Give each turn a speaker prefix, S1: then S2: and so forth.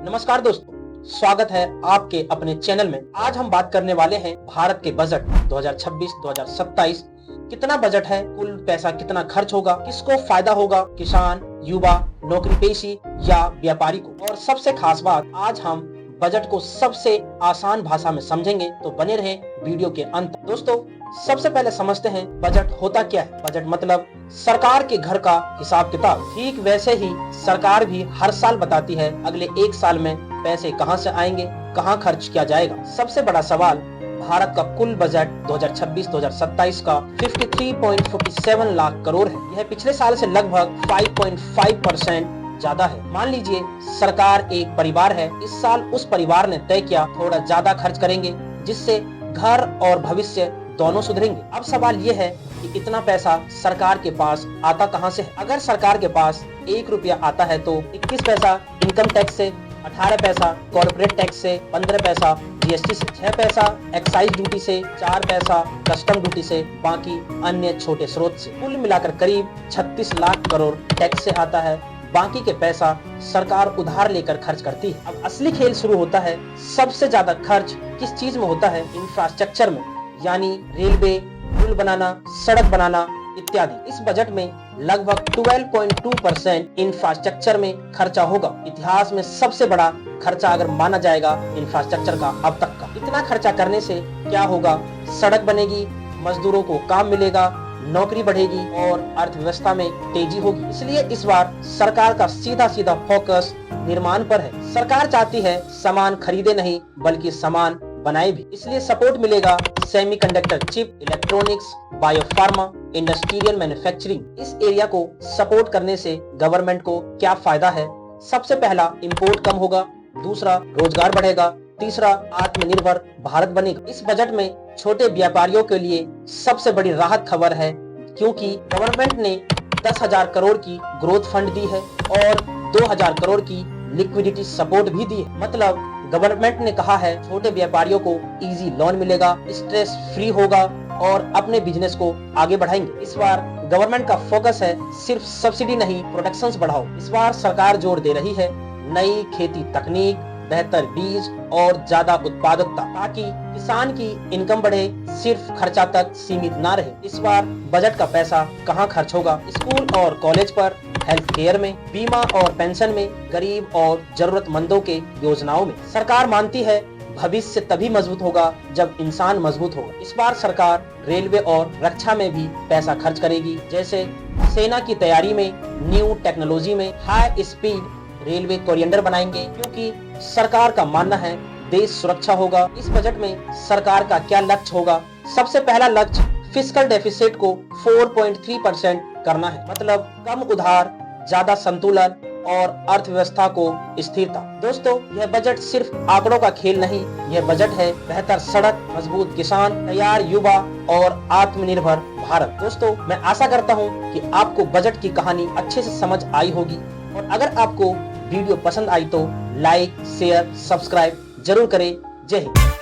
S1: नमस्कार दोस्तों, स्वागत है आपके अपने चैनल में। आज हम बात करने वाले हैं भारत के बजट 2026-2027। कितना बजट है, कुल पैसा कितना खर्च होगा, किसको फायदा होगा, किसान, युवा, नौकरी पेशी या व्यापारी को। और सबसे खास बात, आज हम बजट को सबसे आसान भाषा में समझेंगे, तो बने रहें वीडियो के अंत। दोस्तों, सबसे पहले समझते हैं बजट होता क्या है। बजट मतलब सरकार के घर का हिसाब किताब। ठीक वैसे ही सरकार भी हर साल बताती है अगले एक साल में पैसे कहां से आएंगे, कहां खर्च किया जाएगा। सबसे बड़ा सवाल, भारत का कुल बजट 2026-2027 का 53.47 लाख करोड़ है। यह पिछले साल से लगभग 5.5% ज्यादा है। मान लीजिए सरकार एक परिवार है, इस साल उस परिवार ने तय किया थोड़ा ज्यादा खर्च करेंगे, जिससे घर और भविष्य दोनों सुधरेंगे। अब सवाल ये है कि इतना पैसा सरकार के पास आता कहां से है। अगर सरकार के पास 1 रुपया आता है तो 21 पैसा इनकम टैक्स से, 18 पैसा कॉर्पोरेट टैक्स से, 15 पैसा जीएसटी से, 6 पैसा एक्साइज ड्यूटी से, 4 पैसा कस्टम ड्यूटी से, बाकी अन्य छोटे स्रोत से। कुल मिलाकर करीब 36 लाख करोड़ टैक्स से आता है। बाकी के पैसा सरकार उधार लेकर खर्च करती है। अब असली खेल शुरू होता है। सबसे ज्यादा खर्च किस चीज में होता है? इंफ्रास्ट्रक्चर में, यानी रेलवे, पुल बनाना, सड़क बनाना इत्यादि। इस बजट में लगभग 12.2% इंफ्रास्ट्रक्चर में खर्चा होगा। इतिहास में सबसे बड़ा खर्चा अगर माना जाएगा इंफ्रास्ट्रक्चर का अब तक का। इतना खर्चा करने से क्या होगा? सड़क बनेगी, मजदूरों को काम मिलेगा, नौकरी बढ़ेगी और अर्थव्यवस्था में तेजी होगी। इसलिए इस बार सरकार का सीधा फोकस निर्माण पर है। सरकार चाहती है सामान खरीदे नहीं बल्कि सामान बनाए भी। इसलिए सपोर्ट मिलेगा semiconductor chip, electronics, biopharma, industrial manufacturing. इस एरिया को सपोर्ट करने से गवर्नमेंट को क्या फायदा है? सबसे पहला, इंपोर्ट कम होगा। दूसरा, रोजगार बढ़ेगा। तीसरा, आत्मनिर्भर भारत बनेगा। इस बजट में छोटे व्यापारियों के लिए सबसे बड़ी राहत खबर है, क्योंकि गवर्नमेंट ने 10,000 करोड़ की ग्रोथ फंड दी है और 2,000 करोड़ की लिक्विडिटी सपोर्ट भी दी है। मतलब गवर्नमेंट ने कहा है छोटे व्यापारियों को इजी लोन मिलेगा, स्ट्रेस फ्री होगा और अपने बिजनेस को आगे बढ़ाएंगे। इस बार गवर्नमेंट का फोकस है सिर्फ सब्सिडी नहीं, प्रोडक्शन बढ़ाओ। इस बार सरकार जोर दे रही है नई खेती तकनीक, बेहतर बीज और ज्यादा उत्पादकता, ताकि किसान की इनकम बढ़े, सिर्फ खर्चा तक सीमित ना रहे। इस बार बजट का पैसा कहां खर्च होगा? स्कूल और कॉलेज पर, हेल्थ केयर में, बीमा और पेंशन में, गरीब और जरूरतमंदों के योजनाओं में। सरकार मानती है भविष्य तभी मजबूत होगा जब इंसान मजबूत होगा। इस बार सरकार रेलवे और रक्षा में भी पैसा खर्च करेगी, जैसे सेना की तैयारी में, न्यू टेक्नोलॉजी में, हाई स्पीड रेलवे कॉरिडोर बनाएंगे, क्योंकि सरकार का मानना है देश सुरक्षा होगा। इस बजट में सरकार का क्या लक्ष्य होगा? सबसे पहला लक्ष्य फिस्कल डेफिसिट को 4.3% करना है। मतलब कम उधार, ज्यादा संतुलन और अर्थव्यवस्था को स्थिरता। दोस्तों, यह बजट सिर्फ आंकड़ों का खेल नहीं, यह बजट है बेहतर सड़क, मजबूत किसान, तैयार युवा और आत्मनिर्भर भारत। दोस्तों, मैं आशा करता हूँ कि आपको बजट की कहानी अच्छे से समझ आई होगी, और अगर आपको वीडियो पसंद आई तो लाइक, शेयर, सब्सक्राइब जरूर करें। जय हिंद।